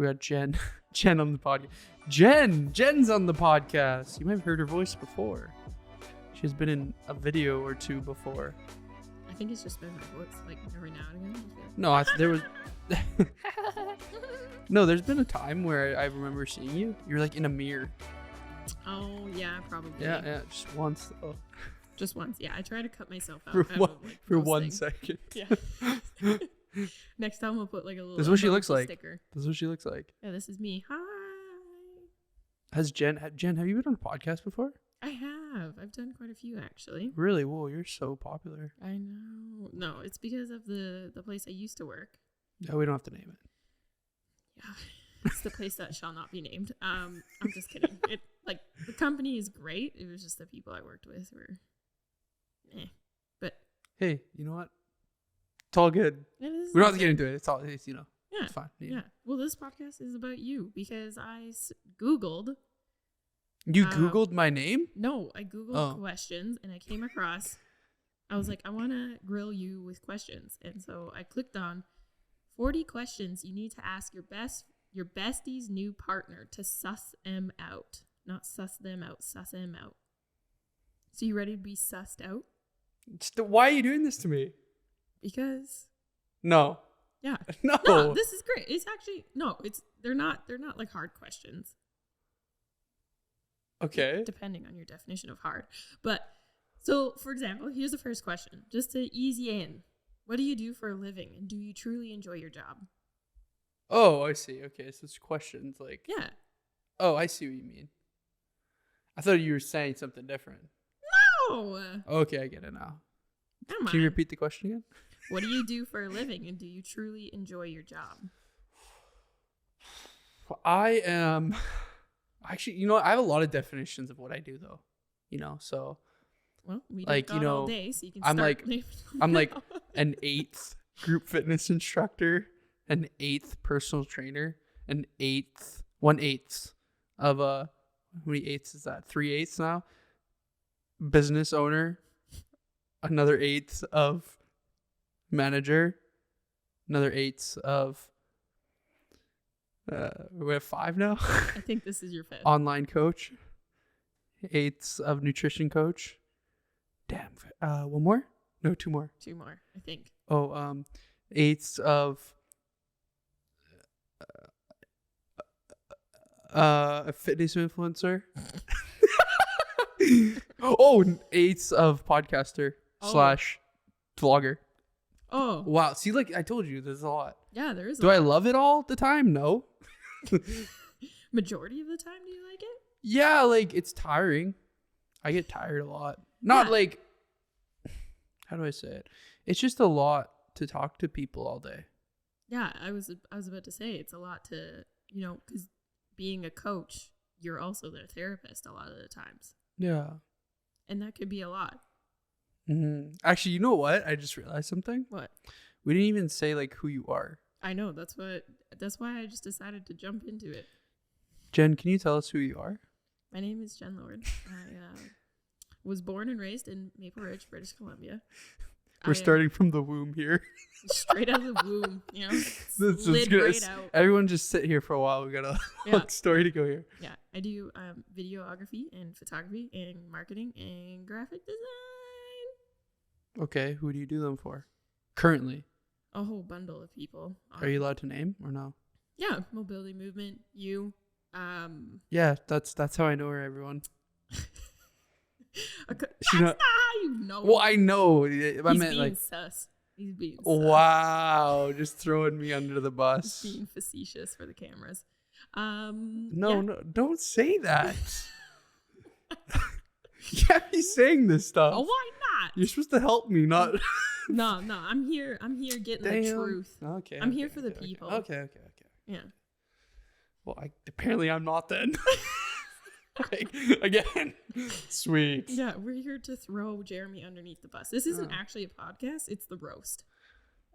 We got Jenn. Jenn on the podcast. Jenn's on the podcast. You might have heard her voice before. She's been in a video or two before. I think it's just been my voice, like every now and again. No, there was. No, there's been a time where I remember seeing you. You're like in a mirror. Oh yeah, probably. Yeah, just once though. Just once, yeah. I try to cut myself out for 1 second. Yeah. Next time we'll put like a little. This is what she looks like. Sticker. This is what she looks like. Yeah, this is me. Hi. Have you been on a podcast before? I have. I've done quite a few actually. Really? Whoa, you're so popular. I know. No, it's because of the place I used to work. Yeah, we don't have to name it. Yeah, it's the place that shall not be named. I'm just kidding. The company is great. It was just the people I worked with were, But hey, you know what? It's all good. We don't have to get into it. It's Yeah, it's fine. Yeah. Well, this podcast is about you because I Googled. You Googled my name? No, I Googled questions and I came across. I was like, I want to grill you with questions, and so I clicked on 40 questions you need to ask your bestie's new partner to suss them out. Not suss them out, suss them out. So you ready to be sussed out? Why are you doing this to me? Because. No. Yeah. No. This is great. It's actually they're not like hard questions. Okay. Depending on your definition of hard. But so for example, here's the first question. Just to ease you in. What do you do for a living and do you truly enjoy your job? Oh, I see. Okay, so it's questions like. Yeah. Oh, I see what you mean. I thought you were saying something different. No. Okay, I get it now. Come on. Can you repeat the question again? What do you do for a living and do you truly enjoy your job? I am actually, I have a lot of definitions of what I do though. So well, we like, got all day, so you can I'm start. I'm like an 8th group fitness instructor, an 8th personal trainer, an 1/8 of how many 8ths is that? 3/8 now. Business owner, another 8th of manager, another 8th of we have 5 now. I think this is your 5th. Online coach, 8ths of nutrition coach. Damn. One more? No, 2 more. 2 more, I think. Oh, 8ths of a fitness influencer. Oh, 8ths of podcaster / vlogger. Oh. Wow. See, like I told you, there's a lot. Yeah, there is Do I love it all the time? No. Majority of the time, do you like it? Yeah, like it's tiring. I get tired a lot. Not like, how do I say it? It's just a lot to talk to people all day. Yeah, I was about to say it's a lot to, because being a coach, you're also their therapist a lot of the times. Yeah. And that could be a lot. Mm-hmm. Actually, you know what? I just realized something. What? We didn't even say like who you are. I know. That's why I just decided to jump into it. Jenn, can you tell us who you are? My name is Jenn Lord. I was born and raised in Maple Ridge, British Columbia. We're starting from the womb here. Straight out of the womb, Slid right out. Everyone just sit here for a while. We got a long story to go here. Yeah, I do videography and photography and marketing and graphic design. Okay, who do you do them for? Currently? A whole bundle of people. Are you allowed to name or no? Yeah, mobility movement. You. Yeah, that's how I know her, everyone. That's not how you know. Well, I know. He's being sus. He's being sus. Wow, just throwing me under the bus. He's being facetious for the cameras. No, don't say that. You can't be saying this stuff. Oh, why not? You're supposed to help me, not. No, I'm here getting the truth. Okay. I'm here for the people. Okay. Yeah. Well, apparently I'm not then. Again. Sweet. Yeah, we're here to throw Jeremy underneath the bus. This isn't actually a podcast. It's the roast.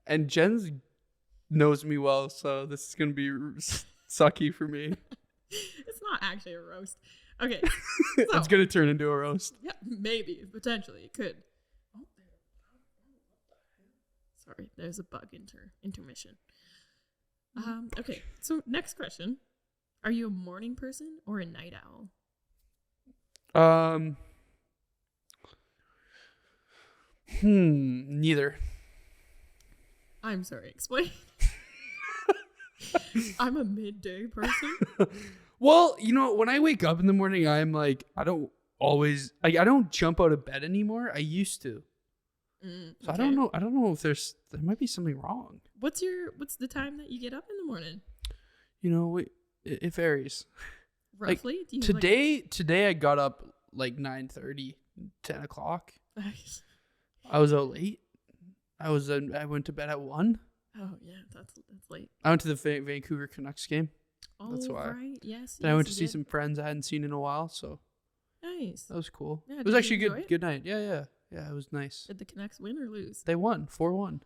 And Jenn knows me well, so this is going to be sucky for me. It's not actually a roast. Okay. It's going to turn into a roast. Yeah, maybe. Potentially. It could. Oh, sorry, there's a bug intermission. Okay, so next question. Are you a morning person or a night owl? Neither. I'm sorry, explain. I'm a midday person. Well, when I wake up in the morning, I'm like, I don't jump out of bed anymore. I used to. So okay. I don't know if there might be something wrong. What's the time that you get up in the morning? It varies. Roughly? Like, today I got up like 9:30, 10 o'clock. Nice. I was out late. I went to bed at 1. Oh yeah, that's late. I went to the Vancouver Canucks game. Oh, that's why. Right. Yes. Then I went to see some friends I hadn't seen in a while, so nice. That was cool. Yeah, it was actually a good night. Yeah, it was nice. Did the Canucks win or lose? They won 4-1.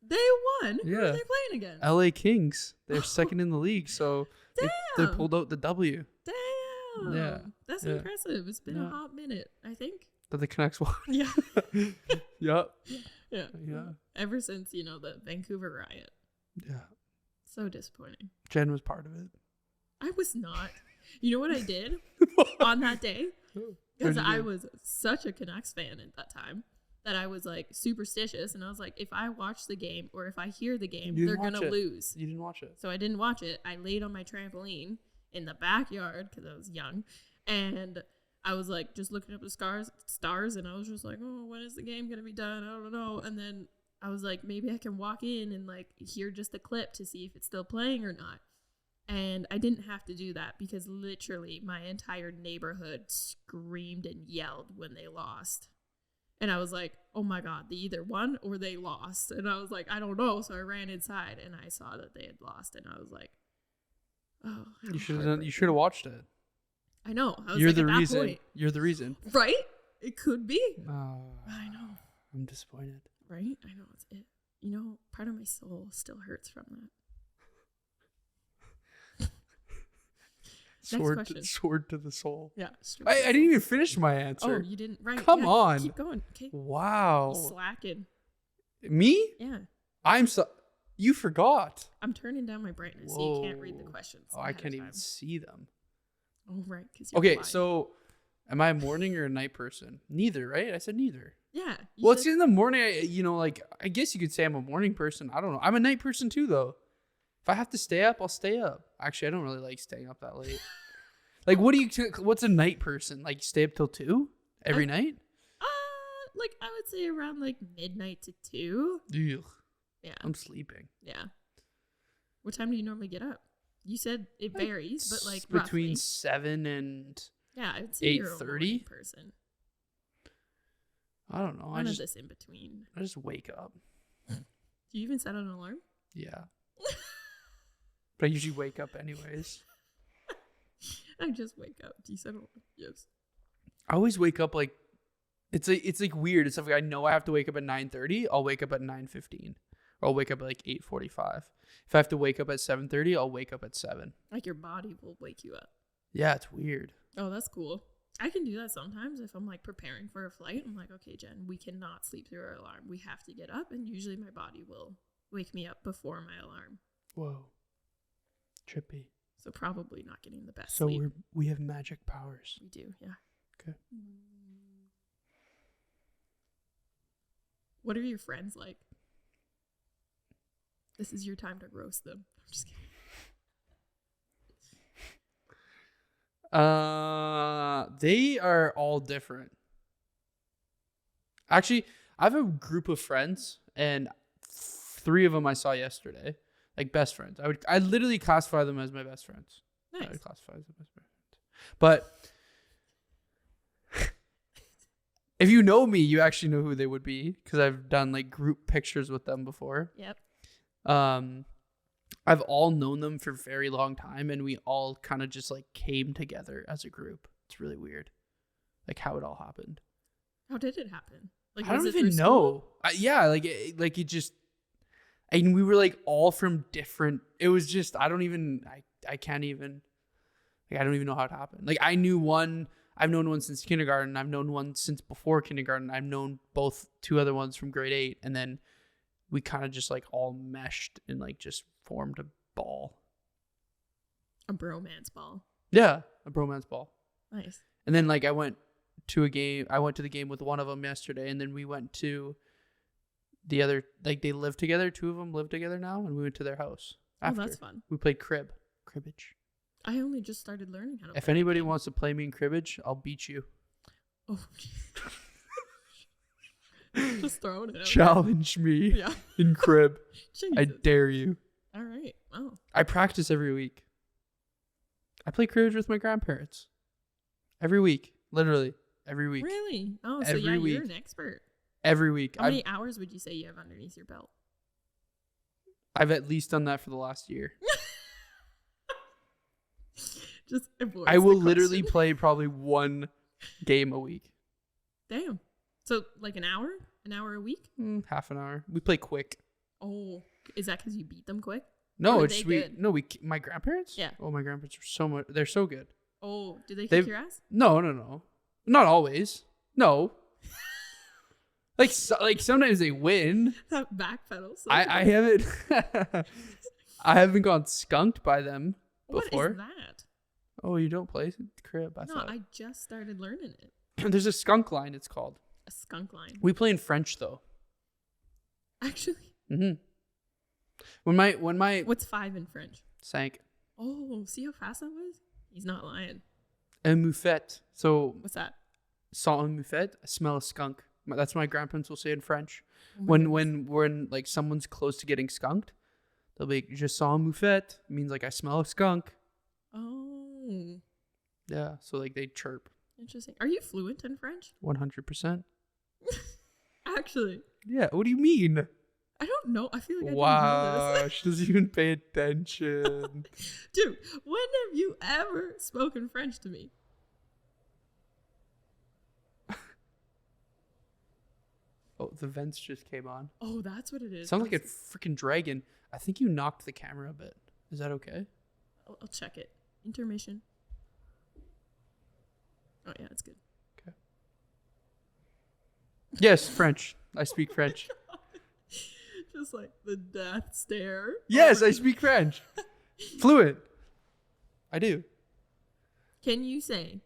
They won? Yeah. Who are they playing against? LA Kings. They're second in the league, so they pulled out the W. Damn. Yeah. That's impressive. It's been a hot minute, I think. That the Canucks won. Yeah. Yep. Yeah. Ever since, the Vancouver riot. Yeah. So disappointing. Jenn was part of it. I was not. You know what I did on that day? Because I was such a Canucks fan at that time that I was like superstitious. And I was like, if I watch the game or if I hear the game, they're going to lose. You didn't watch it. So I didn't watch it. I laid on my trampoline in the backyard because I was young. And I was like just looking up the stars. And I was just like, oh, when is the game going to be done? I don't know. And then I was like, maybe I can walk in and like hear just a clip to see if it's still playing or not. And I didn't have to do that because literally my entire neighborhood screamed and yelled when they lost. And I was like, oh my God, they either won or they lost. And I was like, I don't know. So I ran inside and I saw that they had lost. And I was like, oh. You should have watched it. I know. I was You're like, the at reason. that point, You're the reason. right? It could be. I know. I'm disappointed. Right? I know. It's it. Part of my soul still hurts from that. Sword to the soul. Yeah. I didn't even finish my answer. Oh, you didn't? Right. Come on. Keep going. Okay. Wow. You're slacking. Me? Yeah. You forgot. I'm turning down my brightness so you can't read the questions. Oh, I can't even see them. Oh, right. Okay, blind. So am I a morning or a night person? Neither, right? I said neither. Yeah. Well, it's in the morning. I guess you could say I'm a morning person. I don't know. I'm a night person too, though. If I have to stay up, I'll stay up. Actually, I don't really like staying up that late. Like, what's a night person? Like, stay up till 2 every night? Like, I would say around, like, midnight to 2. Ugh. Yeah. I'm sleeping. Yeah. What time do you normally get up? You said it varies, but, like, between roughly. 7 and I'd say 8:30? you're a morning person. I don't know. None of this in between. I just wake up. Do you even set an alarm? Yeah. But I usually wake up anyways. I just wake up. Do you set an alarm? Yes. I always wake up like it's like weird. It's like I know I have to wake up at 9:30. I'll wake up at 9:15. Or I'll wake up at like 8:45. If I have to wake up at 7:30, I'll wake up at 7. Like your body will wake you up. Yeah, it's weird. Oh, that's cool. I can do that sometimes if I'm like preparing for a flight. I'm like, okay, Jen, we cannot sleep through our alarm. We have to get up, and usually my body will wake me up before my alarm. Whoa. Trippy. So probably not getting the best sleep. So we have magic powers. We do, yeah. Okay. What are your friends like? This is your time to roast them. I'm just kidding. They are all different. Actually, I have a group of friends, and 3 of them I saw yesterday. Like best friends. I literally classify them as my best friends. Nice. I would classify as my best friends. But if you know me, you actually know who they would be because I've done like group pictures with them before. Yep. I've all known them for a very long time, and we all kind of just like came together as a group. It's really weird, like how it all happened. How did it happen? Like I don't even know. It just. And we were like all from different. It was just I don't even know how it happened. Like I knew one. I've known one since kindergarten. I've known one since before kindergarten. I've known 2 other ones from grade 8, and then we kind of just like all meshed and like just formed a ball. A bromance ball. Yeah, a bromance ball. Nice. And then like I went to the game with one of them yesterday, and then we went to the other, like they live together. Two of them live together now, and we went to their house. After. Oh, that's fun. We played cribbage. I only just started learning how to. If anybody wants to play me in cribbage, I'll beat you. Oh. Just throwing it out. Challenge me Yeah. in crib. Jesus. I dare you. All right. Oh. I practice every week. I play cribbage with my grandparents. Every week. Literally. Every week. Really? Oh, so Every yeah, week. you're an expert. Every week. How many hours would you say you have underneath your belt? I've at least done that for the last year. Just avoid. I will literally play probably one game a week. Damn. So like an hour a week? Half an hour. We play quick. Oh, is that because you beat them quick? No, Or it's they we. good? No, my grandparents. Yeah. Oh, my grandparents are so much. They're so good. Oh, do they kick your ass? No. Not always. No. like sometimes they win. That backpedal. So I haven't. I haven't gone skunked by them before. What is that? Oh, you don't play crib? I just started learning it. There's a skunk line. It's called. A skunk line. We play in French though. Actually. Mm-hmm. When my What's 5 in French? sank. Oh, see how fast that was? He's not lying. Un moufette. So What's that? salt un moufette. I smell a skunk. That's what my grandparents will say in French. Oh my goodness. When like someone's close to getting skunked, they'll be je sens un moufette. It means like I smell a skunk. Oh. Yeah. So like they chirp. Interesting. Are you fluent in French? 100%. Actually. Yeah. What do you mean? I don't know. I feel like I didn't know Wow. this. She doesn't even pay attention. Dude, when have you ever spoken French to me? Oh, the vents just came on. Oh, that's what it is. Sounds like a freaking dragon. I think you knocked the camera a bit. Is that okay? I'll check it. Intermission. Oh, yeah, it's good. Okay. Yes, French. I speak French. Just like the death stare. Yes, I speak French. Fluent. I do. Can you say,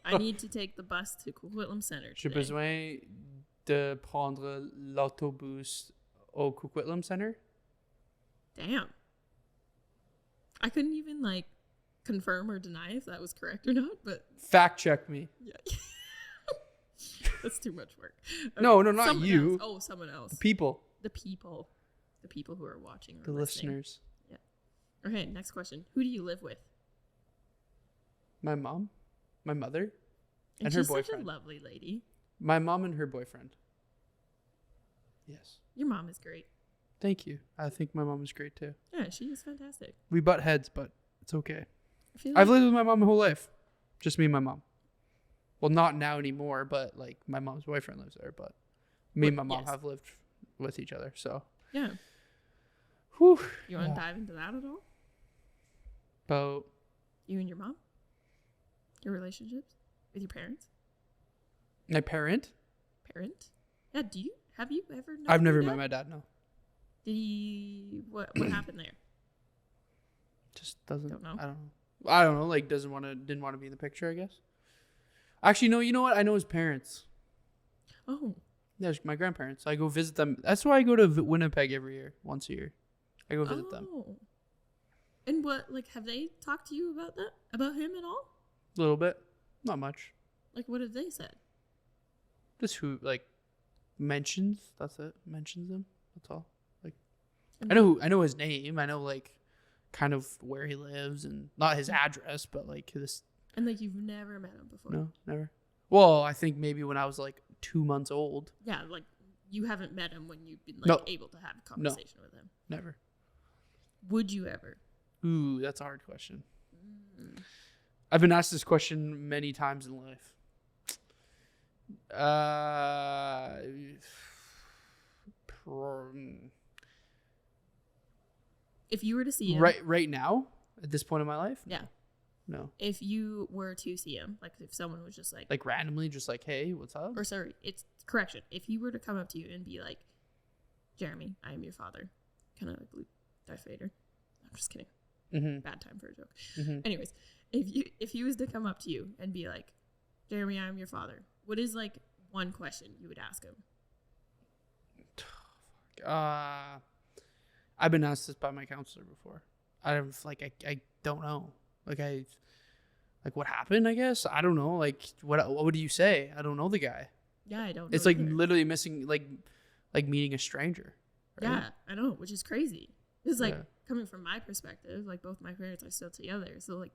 I need to take the bus to Coquitlam Center J'ai today? besoin de prendre l'autobus au Coquitlam Center. Damn. I couldn't even like confirm or deny if that was correct or not, but Fact check me. yeah. That's too much work. Okay, No, not someone you. else. Oh, someone else. People. The people who are watching or The listening. listeners. Yeah. Okay, next question. Who do you live with? My mom. My mother. And And her she's such boyfriend. a lovely lady. My mom and her boyfriend. Yes. Your mom is great. Thank you. I think my mom is great too. Yeah, she is fantastic. We butt heads, but it's okay. I feel I've like lived with my mom my whole life. Just me and my mom. Well, not now anymore, but like my mom's boyfriend lives there, but me and my mom yes. have lived with each other. So, yeah. whew. You want to Yeah. dive into that at all? About You and your mom? Your relationships with your parents? my parent? Parent? Yeah, have you ever known I've never your met dad? my dad, no. Did he what happened there? Just doesn't. Don't know. I don't know. Like didn't want to be in the picture, I guess. Actually, no. You know what? I know his parents. Oh. Yeah, my grandparents. I go visit them. That's why I go to Winnipeg every year, once a year. I go visit them. And what, like, have they talked to you about that? About him at all? A little bit, not much. Like, what have they said? Just who like mentions. That's it. Mentions him. That's all. Like And I know his name. I know like kind of where he lives and not his address, but like this. And, like, you've never met him before? No, never. Well, I think maybe when I was like 2 months old. Yeah, like, you haven't met him when you've been, like, No. able to have a conversation with him. Never. Would you ever? Ooh, that's a hard question. I've been asked this question many times in life. If you were to see him. Right now, at this point in my life? Yeah. No. If you were to see him, like, if someone was just Like randomly, just like, hey, what's up? or sorry, it's correction. If he were to come up to you and be like, Jeremy, I am your father. Kind of like Luke, Darth Vader. I'm just kidding. Mm-hmm. Bad time for a joke. Mm-hmm. Anyways, if he was to come up to you and be like, Jeremy, I'm your father, what is like one question you would ask him? I've been asked this by my counselor before. I don't know. Like what happened, I guess? I don't know. Like what would you say? I don't know the guy. Yeah, I don't know. It's like either. literally missing like meeting a stranger. Right? Yeah, I know, which is crazy. It's like Yeah. coming from my perspective, like both my parents are still together. So like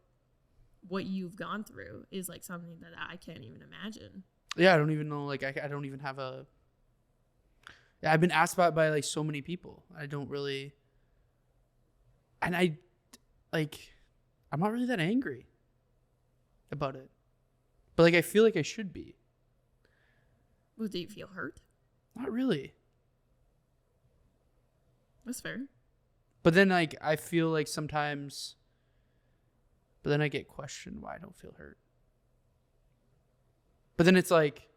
what you've gone through is like something that I can't even imagine. Yeah, I don't even know. Like I don't even have a. Yeah, I've been asked about it by like so many people. I don't really. And I'm not really that angry about it, but like I feel like I should be. Well, do you feel hurt? Not really. That's fair. But then like I feel like sometimes. But then I get questioned why I don't feel hurt. But then it's like,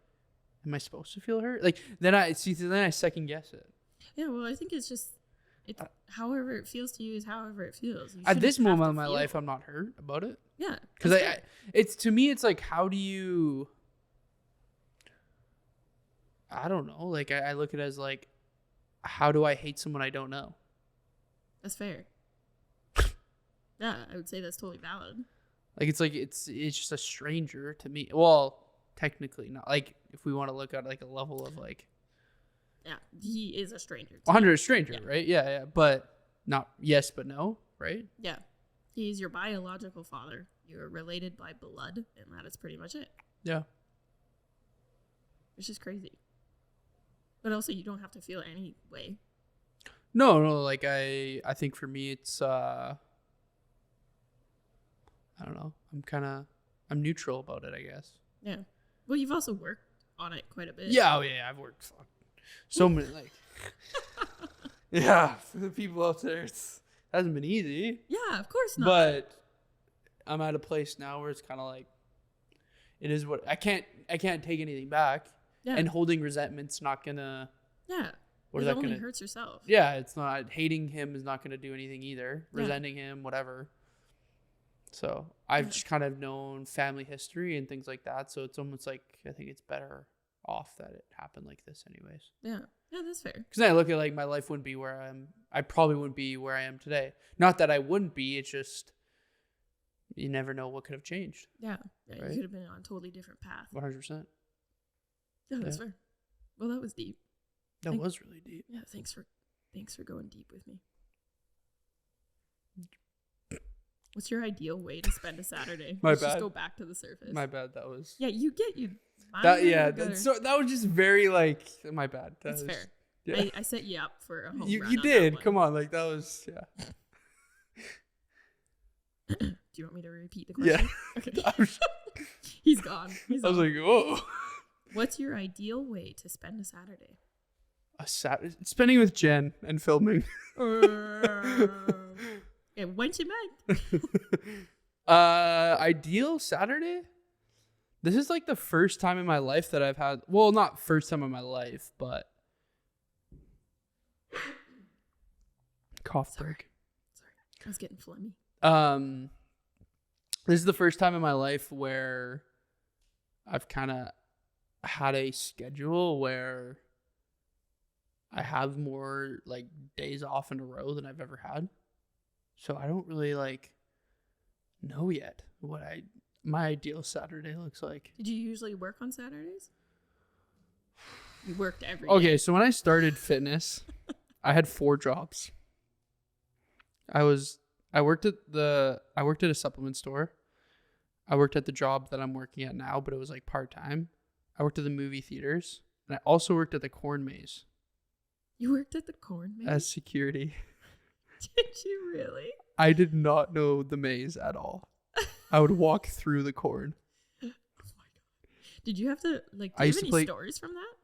am I supposed to feel hurt? Like then I second guess it. Yeah, well, I think it's just however it feels to you is however it feels. You At this shouldn't have moment to in my feel. life, I'm not hurt about it. Yeah, Because that's fair. it's to me, it's like, how do you? I don't know. Like I look at it as like, how do I hate someone I don't know? That's fair. Yeah, I would say that's totally valid. Like it's just a stranger to me. Well, technically not. Like if we want to look at like a level of like. Yeah, he is a stranger. 100 a stranger, Yeah. right? Yeah, but not yes, but no, right? Yeah, he's your biological father. You're related by blood, and that is pretty much it. Yeah. It's just crazy. But also, you don't have to feel any way. No. Like I think for me, it's I don't know. I'm neutral about it, I guess. Yeah. Well, you've also worked on it quite a bit. Yeah, I've worked so many like. Yeah, for the people out there, it hasn't been easy. Yeah, of course not. But I'm at a place now where it's kind of like, it is what I can't take anything back, yeah. and holding resentment's not gonna. Yeah. What is it that only gonna? hurts yourself. Yeah, it's not. Hating him is not gonna do anything either. Yeah. Resenting him, whatever. So I've just kind of known family history and things like that. So it's almost like I think it's better off that it happened like this, anyways. Yeah. Yeah, that's fair. Because then I look at like my life wouldn't be where I probably wouldn't be where I am today. Not that I wouldn't be. It's just you never know what could have changed. Yeah. Right? You could have been on a totally different path. 100%. Yeah, that's fair. Well, that was deep. That was really deep. Yeah, thanks for going deep with me. What's your ideal way to spend a Saturday? My Let's bad. just go back to the surface. My bad. That was. Yeah, you get you. That was just very like my bad. That's fair. Yeah. I set you up for a home run. You on did. that one. Come on, like that was Do you want me to repeat the question? Yeah. Okay. He's gone. I was like, whoa. What's your ideal way to spend a Saturday? Spending with Jenn and filming. Yeah, when's you met? Ideal Saturday? This is like the first time in my life that I've had, well, not first time in my life, but cough break. Sorry. I was getting phlegmy. This is the first time in my life where I've kind of had a schedule where I have more like days off in a row than I've ever had. So I don't really like know yet what my ideal Saturday looks like. Did you usually work on Saturdays? You worked every day. Okay, so when I started fitness, I had 4 jobs. I worked at a supplement store. I worked at the job that I'm working at now, but it was like part-time. I worked at the movie theaters, and I also worked at the corn maze. You worked at the corn maze? As security. Did you really? I did not know the maze at all. I would walk through the corn. Oh my god! Did you have to like? Do I you used have to any play- stories from that?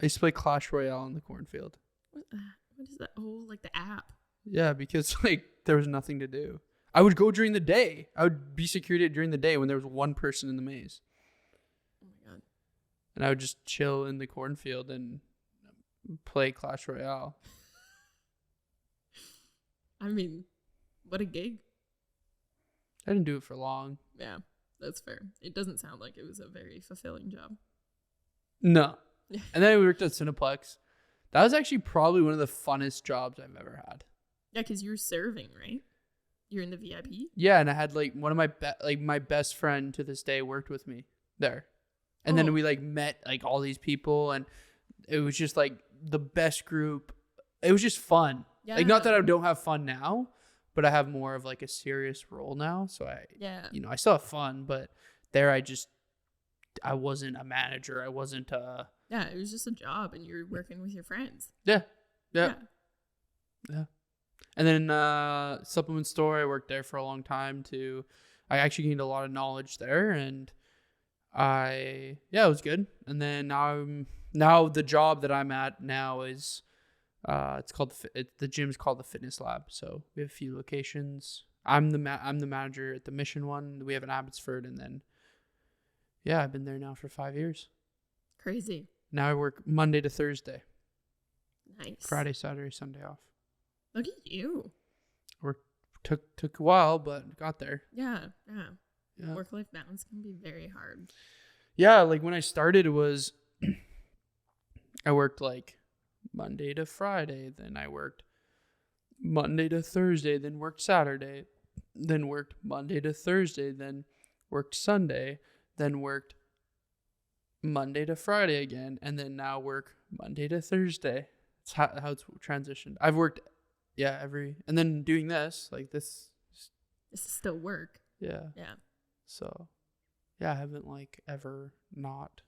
I used to play Clash Royale in the cornfield. What is that? Oh, like the app. Yeah, because like there was nothing to do. I would go during the day. I would be security during the day when there was one person in the maze. Oh my god! And I would just chill in the cornfield and play Clash Royale. I mean, What a gig. I didn't do it for long. Yeah, that's fair. It doesn't sound like it was a very fulfilling job. No. And then I worked at Cineplex. That was actually probably one of the funnest jobs I've ever had. Yeah, because you're serving, right? You're in the VIP? Yeah, and I had like one of my my best friend to this day worked with me there. And then we like met like all these people, and it was just like the best group. It was just fun. Yeah. Like, not that I don't have fun now, but I have more of like a serious role now. So I still have fun, but there I wasn't a manager. I wasn't yeah, it was just a job, and you're working with your friends. Yeah. And then supplement store, I worked there for a long time too. I actually gained a lot of knowledge there, and it was good. And then now the job that I'm at now is it's called the gym's called the Fitness Lab. So we have a few locations. I'm the manager at the Mission one. We have an Abbotsford, and then I've been there now for 5 years. Crazy. Now I work Monday to Thursday. Nice. Friday, Saturday, Sunday off. Look at you. Took a while, but got there. Yeah. Work-life balance can be very hard. Yeah, like when I started, it was I worked like Monday to Friday, then I worked Monday to Thursday, then worked Saturday, then worked Monday to Thursday, then worked Sunday, then worked Monday to Friday again, and then now work Monday to Thursday. It's how it's transitioned. I've worked and then doing this, like this is still work. Yeah. So I haven't like ever not.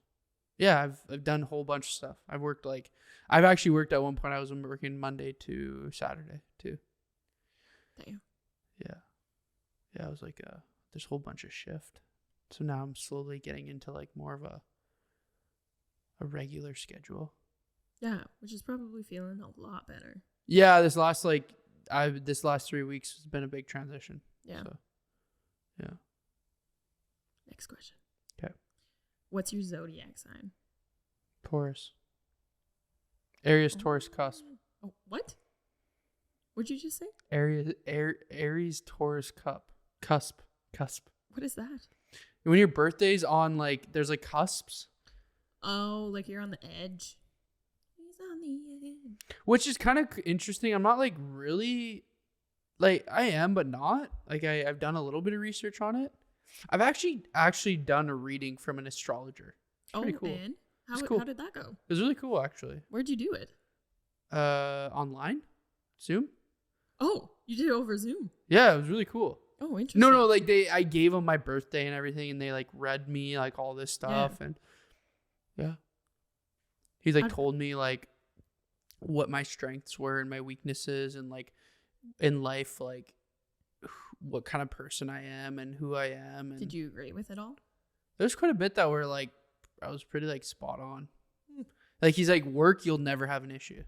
Yeah, I've done a whole bunch of stuff. I've actually worked at one point. I was working Monday to Saturday too. Damn. Yeah, I was like there's a whole bunch of shift. So now I'm slowly getting into like more of a regular schedule. Yeah, which is probably feeling a lot better. Yeah, this last 3 weeks has been a big transition. Yeah. So, yeah. Next question. Okay. What's your zodiac sign? Taurus. Aries, Taurus, cusp. Oh, what? What'd you just say? Aries, Taurus, cusp. What is that? When your birthday's on, like, there's like cusps. Oh, like you're on the edge. He's on the edge. Which is kind of interesting. I'm not like really, like, I am, but not. Like, I've done a little bit of research on it. I've actually done a reading from an astrologer. It's pretty cool. Man. How did that go? It was really cool, actually. Where'd you do it? Online? Zoom? Oh, you did it over Zoom? Yeah, it was really cool. Oh, interesting. No, like I gave them my birthday and everything, and they like read me like all this stuff, and he's like told me like what my strengths were and my weaknesses, and like in life, like what kind of person I am and who I am. And did you agree with it all? There's quite a bit that were like I was pretty like spot on. Like he's like, work, you'll never have an issue.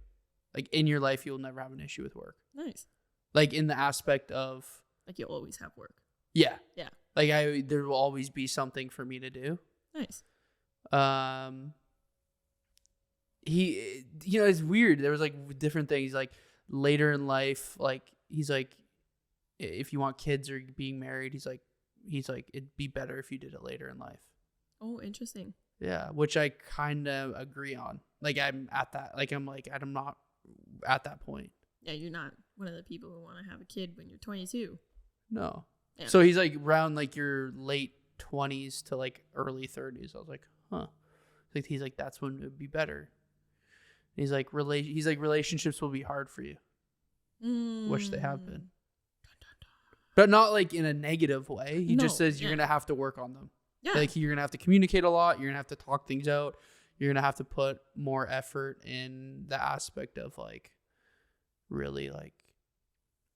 Like in your life, you'll never have an issue with work. Nice. Like in the aspect of like you'll always have work. Yeah. Like there will always be something for me to do. Nice. He, it's weird. There was like different things like later in life, like he's like, if you want kids or being married, he's like, it'd be better if you did it later in life. Oh, interesting. Yeah, which I kind of agree on. Like I'm at that. Like I'm not at that point. Yeah, you're not one of the people who want to have a kid when you're 22. No. Yeah. So he's like around like your late 20s to like early 30s. I was like, huh. Like he's like, that's when it would be better. And he's like, relationships will be hard for you, which they have been, but not like in a negative way. He just says you're gonna have to work on them. Yeah. Like you're gonna have to communicate a lot. You're gonna have to talk things out. You're gonna have to put more effort in the aspect of like really like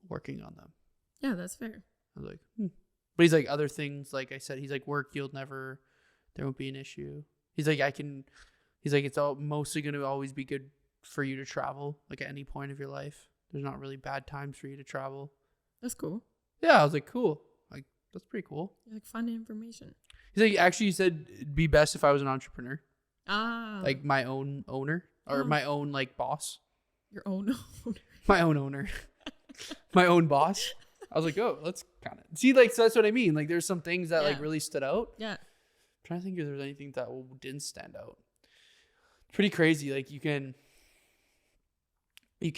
working on them. Yeah, that's fair. I was like, But he's like other things. Like I said, he's like work. There won't be an issue. He's like, it's all mostly going to always be good for you to travel. Like at any point of your life, there's not really bad times for you to travel. That's cool. Yeah. I was like, cool. Like, that's pretty cool. Like fun information. He's like, actually, he said it'd be best if I was an entrepreneur. Ah. Like my own owner or my own like boss. Your own owner. My own owner. My own boss. I was like, oh, let's kind of see, like, so that's what I mean. Like, there's some things that like really stood out. Yeah. I'm trying to think if there's anything that didn't stand out. Pretty crazy. Like, you can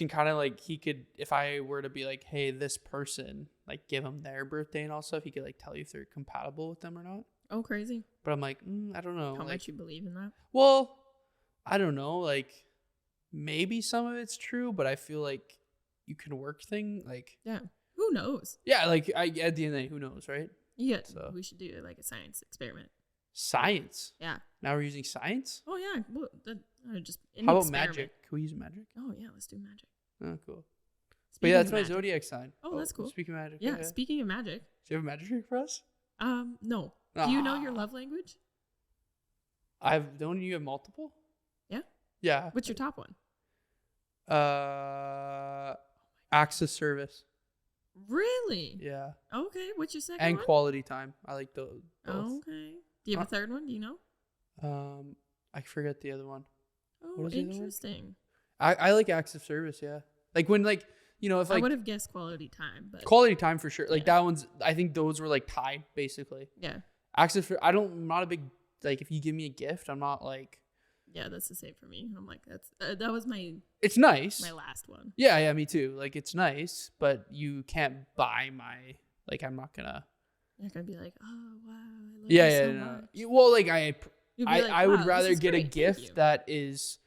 kind of like, he could, if I were to be like, hey, this person, like, give them their birthday and all stuff, he could like tell you if they're compatible with them or not. Oh, crazy. But I'm like, I don't know. How like, much you believe in that? Well, I don't know. Like, maybe some of it's true, but I feel like you can work like. Yeah. Who knows? Yeah, like, at the end of the day, who knows, right? Yeah. So. We should do like a science experiment. Science? Yeah. Now we're using science? Oh, yeah. Well, just how about magic? Can we use magic? Oh, yeah. Let's do magic. Oh, cool. Speaking but yeah, that's my magic. zodiac sign. Oh, that's cool. Speaking of magic. Yeah. Speaking of magic. Do you have a magic trick for us? No. Do you know your love language? Don't you have multiple? Yeah. Yeah. What's your top one? Acts of service. Really? Yeah. Okay. What's your second and one? quality time. I like those. Oh, okay. Do you have a third one? Do you know? I forget the other one. Oh, interesting. I like acts of service. Yeah. Like when like, you know, if like I would have guessed quality time, but quality time for sure. Like that one's, I think those were like tied basically. Yeah. Acts of, I'm not a big, like if you give me a gift, I'm not like. Yeah, that's the same for me. I'm like, that was my. It's nice. My last one. Yeah, me too. Like it's nice, but you can't buy my. Like I'm not gonna. You're gonna be like, oh wow, I love you so much. Well, like I would wow, rather get great. a gift that is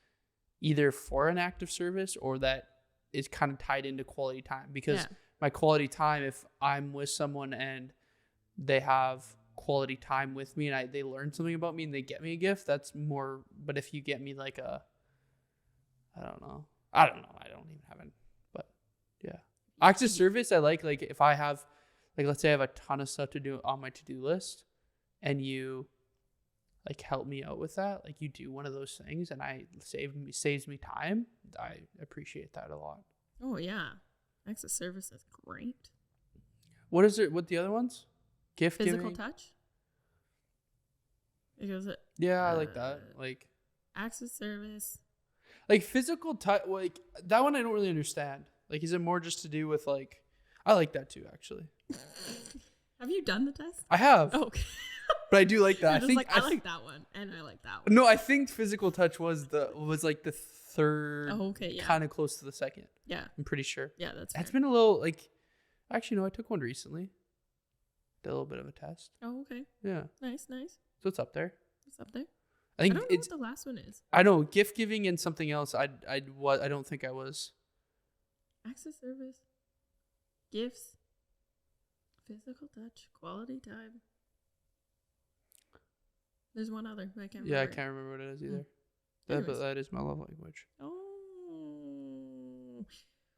either for an act of service or that is kind of tied into quality time, because my quality time, if I'm with someone and they have quality time with me and they learn something about me and they get me a gift, that's more. But if you get me like I don't know, I don't even have it, but yeah, acts of service I like if I have, like, let's say I have a ton of stuff to do on my to-do list and you like help me out with that, like you do one of those things and saves me time, I appreciate that a lot. Oh yeah, acts of service is great. What is it? What the other ones? Gift physical giving? Touch. Because I like that. Like acts of service. Like physical touch, like that one I don't really understand. Like, is it more just to do with like? I like that too, actually. Have you done the test? I have. Oh, okay. But I do like that. I think I like that one, and I like that one. No, I think physical touch was like the third. Oh, okay, yeah. Kind of close to the second. Yeah, I'm pretty sure. Yeah, that's been a little like. Actually, no, I took one recently. Did a little bit of a test. Oh, okay. Yeah. Nice. So it's up there. It's up there. I think I don't know what the last one is. I know gift giving and something else. I don't think I was. Acts of service, gifts, physical touch, quality time. There's one other, but I can't remember. Yeah, I can't remember what it is either. But that is my love language. Oh.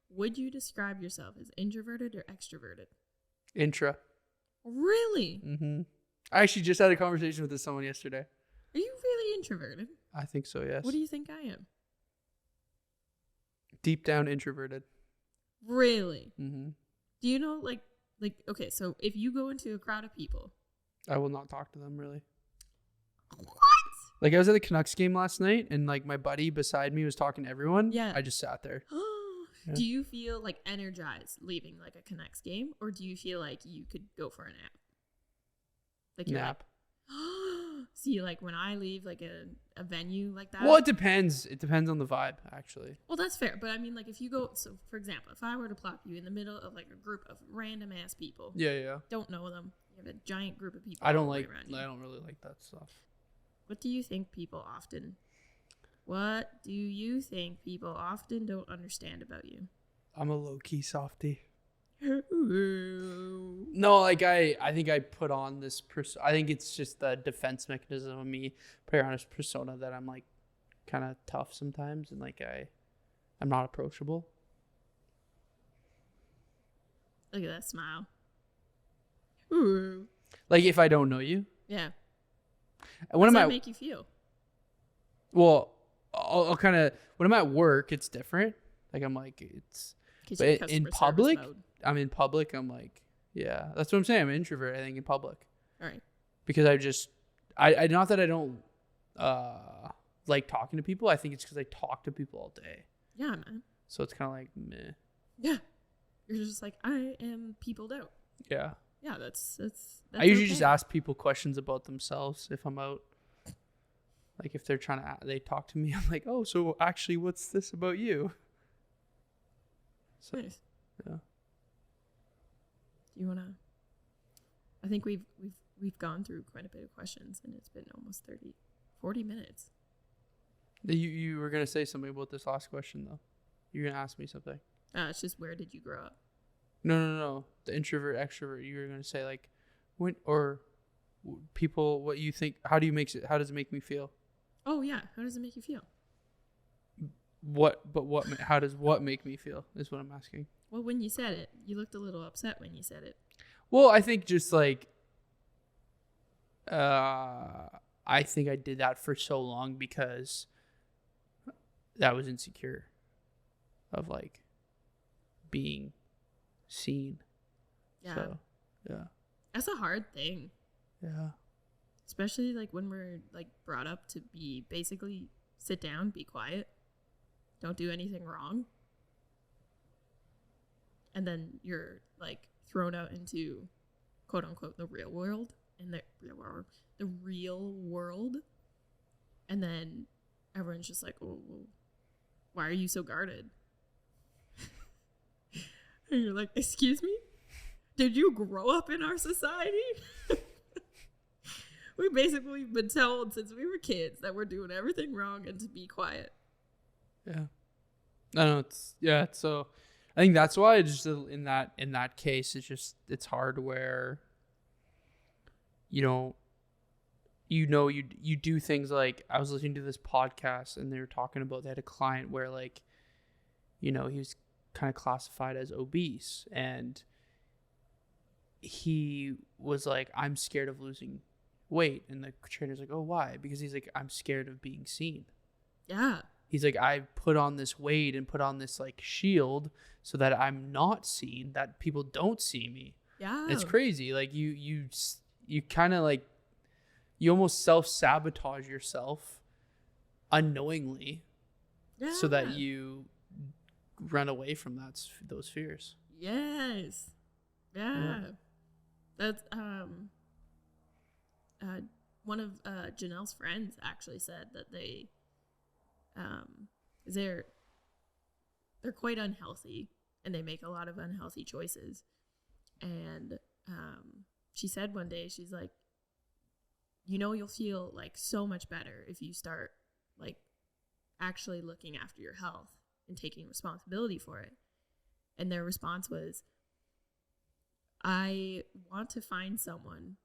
Would you describe yourself as introverted or extroverted? Intra. Really? Mm-hmm. I actually just had a conversation with someone yesterday. Are you really introverted? I think so, yes. What do you think I am? Deep down introverted. Really? Mm-hmm. Do you know, like, okay, so if you go into a crowd of people. I will not talk to them, really. What? Like, I was at the Canucks game last night, and, like, my buddy beside me was talking to everyone. Yeah. I just sat there. Yeah. Do you feel, like, energized leaving, like, a Canucks game? Or do you feel like you could go for a nap? Like, you're nap. Like, see, like, when I leave, like, a venue like that. Well, it depends. It depends on the vibe, actually. Well, that's fair. But, I mean, like, if you go, so, for example, if I were to plop you in the middle of, like, a group of random-ass people. Yeah. Don't know them. You have a giant group of people. I don't really like that stuff. What do you think people often don't understand about you? I'm a low-key softie. Ooh. No, like I think I put on this I think it's just the defense mechanism of me putting on this persona that I'm like kind of tough sometimes, and like I'm not approachable. Look at that smile. Ooh. Like if I don't know you. Yeah. How does that make you feel? Well, I'll kind of, when I'm at work, it's different. Like I'm like, but in public, I'm yeah, that's what I'm saying. I'm an introvert, I think, in public. All right. Because I not that I don't like talking to people. I think it's because I talk to people all day. Yeah, man. So it's kind of like meh. Yeah. You're just like, I am peopled out. Yeah. Yeah, that's I usually okay. just ask people questions about themselves if I'm out. Like if they're trying to, they talk to me. I'm like, oh, so actually, what's this about you? So, Nice. yeah. Do you wanna? I think we've gone through quite a bit of questions, and it's been almost 40 minutes. You were gonna say something about this last question though. You're gonna ask me something. It's just, where did you grow up? No. The introvert, extrovert. You were gonna say like, when or people, what you think? How does it make me feel? Oh yeah, how does it make you feel? How does what make me feel is what I'm asking. Well, when you said it, you looked a little upset when you said it. Well, I think just like, I think I did that for so long because that was insecure of like being seen. Yeah. So, yeah. That's a hard thing. Yeah. Especially like when we're like brought up to be basically sit down, be quiet, don't do anything wrong. And then you're like thrown out into quote unquote the real world and the real world. And then everyone's just like, oh, well, why are you so guarded? And you're like, excuse me? Did you grow up in our society? We basically been told since we were kids that we're doing everything wrong and to be quiet. Yeah. I know so I think that's why it's just in that case it's hard where you do things like I was listening to this podcast and they were talking about they had a client where like he was kind of classified as obese and he was like, I'm scared of losing weight, and the trainer's like, oh, why? Because he's like, I'm scared of being seen. Yeah. He's like, I put on this weight and put on this like shield so that I'm not seen, that people don't see me. Yeah. It's crazy. Like you kind of like, you almost self-sabotage yourself unknowingly so that you run away from those fears. Yes. Yeah. That's one of Janelle's friends actually said that they're quite unhealthy and they make a lot of unhealthy choices. And she said one day, she's like, you'll feel like so much better if you start like actually looking after your health and taking responsibility for it. And their response was, I want to find someone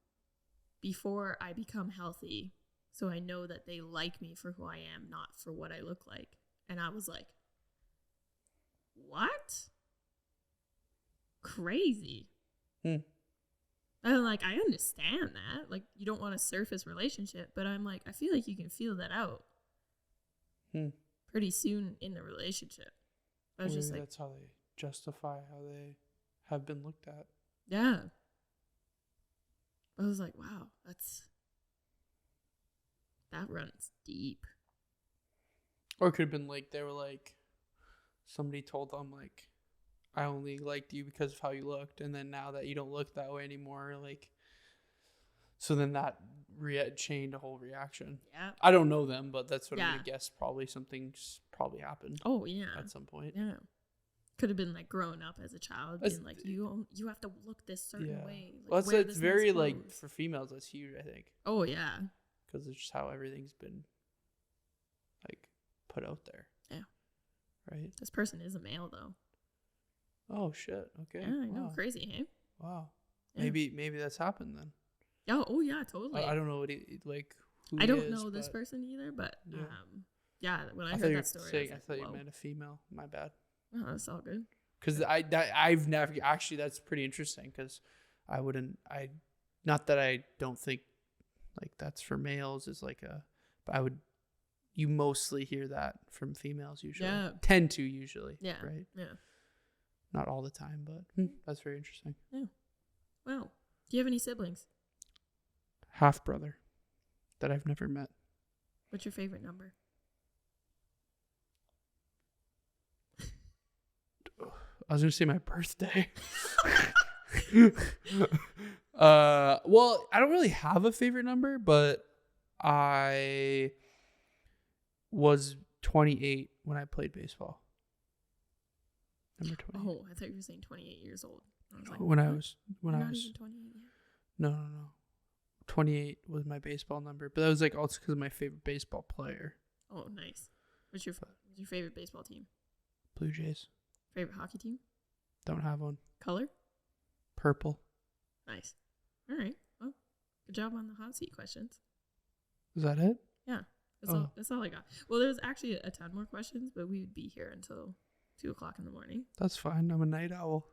before I become healthy so I know that they like me for who I am, not for what I look like. And I was like, what? Crazy. And like, I understand that. Like, you don't want a surface relationship, but I'm like, I feel like you can feel that out pretty soon in the relationship. I was just like, that's how they justify how they have been looked at. Yeah. I was like, wow, that runs deep. Or it could have been like, they were like, somebody told them like, I only liked you because of how you looked. And then now that you don't look that way anymore, like, so then that chained a whole reaction. Yeah. I don't know them, but that's what I'm going to guess. Probably something's probably happened. Oh, yeah. At some point. Yeah. Could have been like growing up as a child, being like, you have to look this certain way. Like, well, it's very like for females, that's huge, I think. Oh yeah, because it's just how everything's been like put out there. Yeah. Right. This person is a male though. Oh shit. Okay. Yeah, I know. Crazy, hey? Wow. Yeah. Maybe that's happened then. Oh yeah, totally. I don't know what he like. Who I he don't is, know this person either, but yeah. When I heard that story, I thought you meant a female. My bad. Oh, that's all good. Because I've never actually, that's pretty interesting because not that I don't think like that's for males is like but you mostly hear that from females usually. Yeah. Tend to usually. Yeah. Right. Yeah. Not all the time, but that's very interesting. Yeah. Well, do you have any siblings? Half brother that I've never met. What's your favorite number? I was gonna say my birthday. Well, I don't really have a favorite number, but I was 28 when I played baseball. Number 20. Oh, I thought you were saying 28 years old. I was like, when what? I was You're not even 28 yet. no. 28 was my baseball number, but that was like also because of my favorite baseball player. Oh, nice. What's your favorite baseball team? Blue Jays. Favorite hockey team? Don't have one. Color? Purple. Nice. All right. Well, good job on the hot seat questions. Is that it? Yeah. That's all I got. Well, there's actually a ton more questions, but we would be here until 2:00 in the morning. That's fine. I'm a night owl.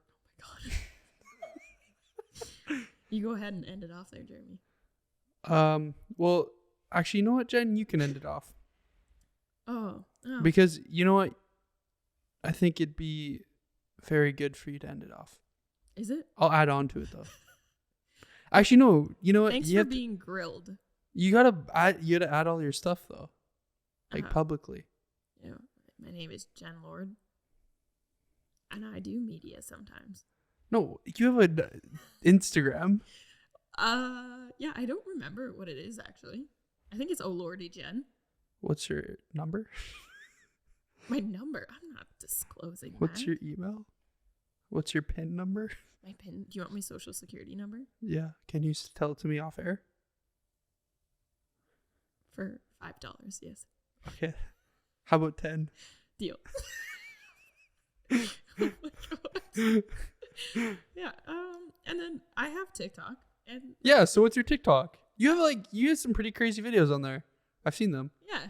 Oh my god. You go ahead and end it off there, Jeremy. Well, actually, you know what, Jen? You can end it off. Oh. Because you know what? I think it'd be very good for you to end it off. Is it? I'll add on to it though. Actually, no. You know what? Thanks for being grilled. You gotta add all your stuff though, like publicly. Yeah. My name is Jenn Lord, and I do media sometimes. No, you have an Instagram. Yeah, I don't remember what it is actually. I think it's Oh Lordy Jen. What's your number? My number? I'm not disclosing What's that. your email? What's your PIN number? My PIN? Do you want my social security number? Yeah. Can you tell it to me off air? For $5, yes. Okay. How about 10? Deal. Oh my god. Yeah. And then I have TikTok. And yeah. So what's your TikTok? You have some pretty crazy videos on there. I've seen them. Yeah.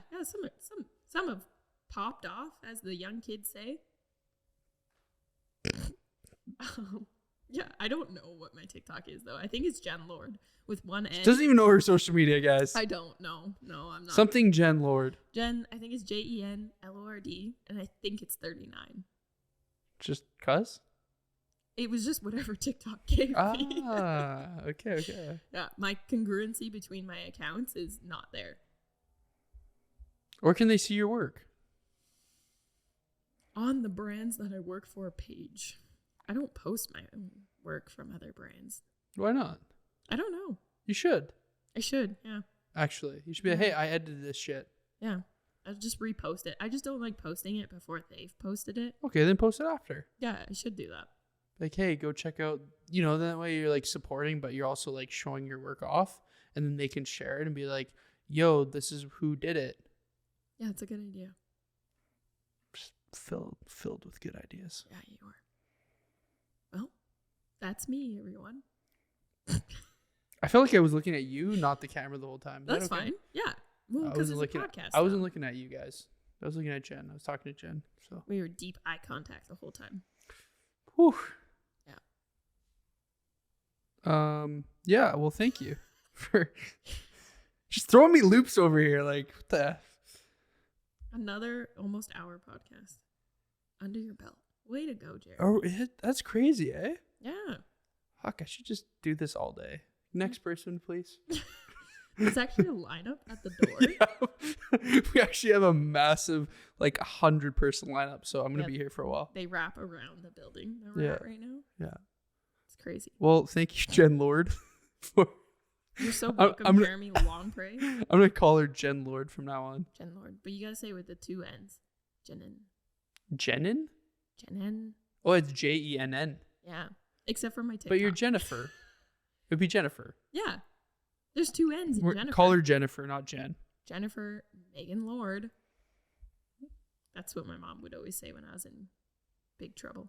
Some have popped off, as the young kids say. Yeah, I don't know what my TikTok is though. I think it's Jenn Lord with one N. She doesn't even know her social media, guys. I don't know. No, I'm not. Something Jenn Lord. Jen, I think it's JenLord, and I think it's 39. Just cuz? It was just whatever TikTok gave me. Okay. Yeah, my congruency between my accounts is not there. Or can they see your work? On the brands that I work for page. I don't post my own work from other brands. Why not? I don't know. You should. I should, yeah. Actually, you should be like, hey, I edited this shit. Yeah. I'll just repost it. I just don't like posting it before they've posted it. Okay, then post it after. Yeah, I should do that. Like, hey, go check out, that way you're like supporting, but you're also like showing your work off, and then they can share it and be like, yo, this is who did it. Yeah, it's a good idea. Just filled with good ideas. Yeah, you are. Well, that's me, everyone. I felt like I was looking at you, not the camera the whole time. That's okay? Fine. Yeah. Well, because it's a podcast. I wasn't looking at you guys. I was looking at Jen. I was talking to Jen. So we were deep eye contact the whole time. Whew. Yeah. Yeah. Well, thank you for just throwing me loops over here. Like, what the? Another almost hour podcast under your belt. Way to go, Jared. Oh, that's crazy, eh? Yeah. Fuck, I should just do this all day. Next person, please. There's actually a lineup at the door. Yeah. We actually have a massive, 100-person lineup, so I'm going to be here for a while. They wrap around the building that we're at right now. Yeah. It's crazy. Well, thank you, Jenn Lord. You're so welcome, Jeremy Longpre. I'm going to call her Jenn Lord from now on. Jenn Lord. But you got to say it with the 2 N's. Jenn. Jennin? Jenn. Oh, it's Jenn. Yeah. Except for my TikTok. But you're Jennifer. It would be Jennifer. Yeah. There's 2 N's in Jennifer. Call her Jennifer, not Jen. Jennifer Megan Lord. That's what my mom would always say when I was in big trouble.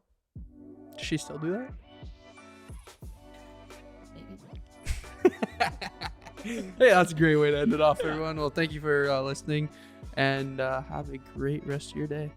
Does she still do that? Maybe. Hey, that's a great way to end it off, everyone. Well, thank you for listening, and have a great rest of your day.